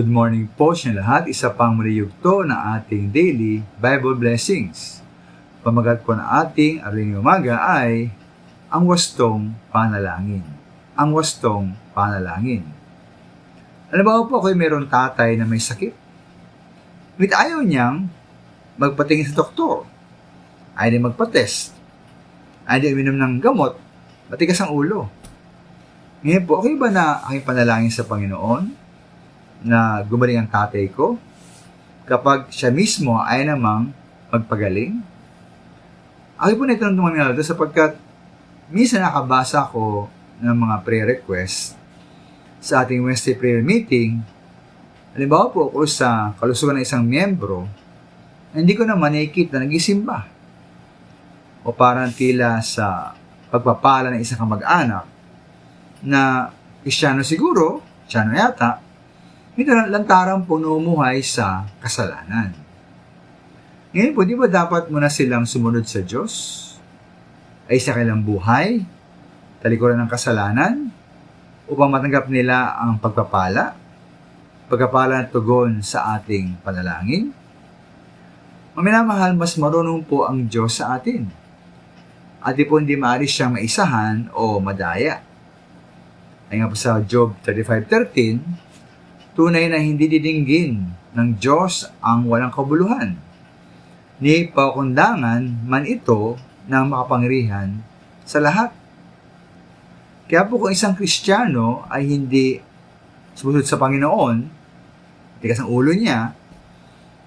Good morning po sa lahat. Isa pang muli yugto na ating daily Bible blessings. Pamagat po na ating aring umaga ay ang wastong panalangin. Ang wastong panalangin. Alam mo po kung mayroong tatay na may sakit. Ngunit ayaw niyang magpatingin sa doktor. Ayaw din magpa-test. Ayaw din uminom ng gamot. Matigas ang ulo. Ngayon po, okay ba na aking panalangin sa Panginoon na gumaling ang tatay ko kapag siya mismo ay namang magpagaling? Ako po na itanong naman nila sapagkat minsan nakabasa ko ng mga prayer request sa ating Wednesday prayer meeting. Halimbawa po ako sa kalusugan ng isang miyembro, hindi ko naman nakikita na nag-isimba. O parang tila sa pagpapala ng isang kamag-anak na Kristiyano siguro, Kristiyano yata, ito lantarang pumumuhay sa kasalanan. Ngayon po, di ba dapat muna silang sumunod sa Diyos? Ay sa kanilang buhay, talikuran ng kasalanan, upang matanggap nila ang pagpapala ng tugon sa ating panalangin? Maminamahal, mas marunong po ang Diyos sa atin. At di po hindi maaari siyang maisahan o madaya. Ay nga po sa Job 35:13, tunay na hindi didinggin ng Diyos ang walang kabuluhan, ni pakundangan man ito ng makapangyarihan sa lahat. Kaya po kung isang Kristiyano ay hindi sumunod sa Panginoon, tigas ang ulo niya,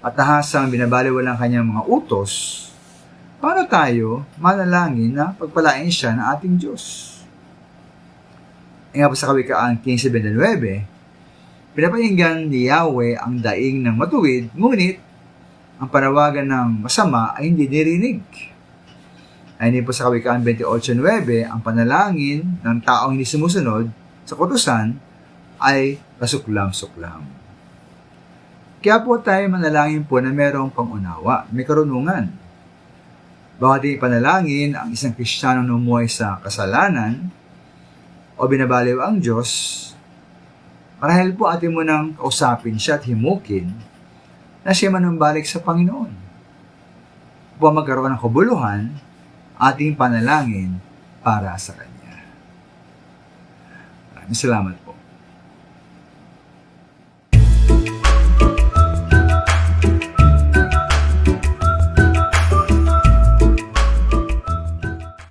at tahasang binabaliwala ang kanyang mga utos, paano tayo manalangin na pagpalain siya ng ating Diyos? Nga po sa Kawikaan 15:29, pinapakinggan ni Yahweh ang daing ng matuwid, ngunit ang panawagan ng masama ay hindi nirinig. Ayon po sa Kawikaan 28:9, ang panalangin ng taong hindi sumusunod sa kautusan ay kasuklam-suklam. Kaya po tayo manalangin po na mayroong pangunawa, may karunungan. Bawat ating panalangin ang isang Kristiyano numuhay sa kasalanan o binabaliw ang Diyos, marahil po atin mo nang kausapin siya at himukin na siya manumbalik sa Panginoon upang magkaroon ng kabuluhan ating panalangin para sa Kanya. Maraming salamat.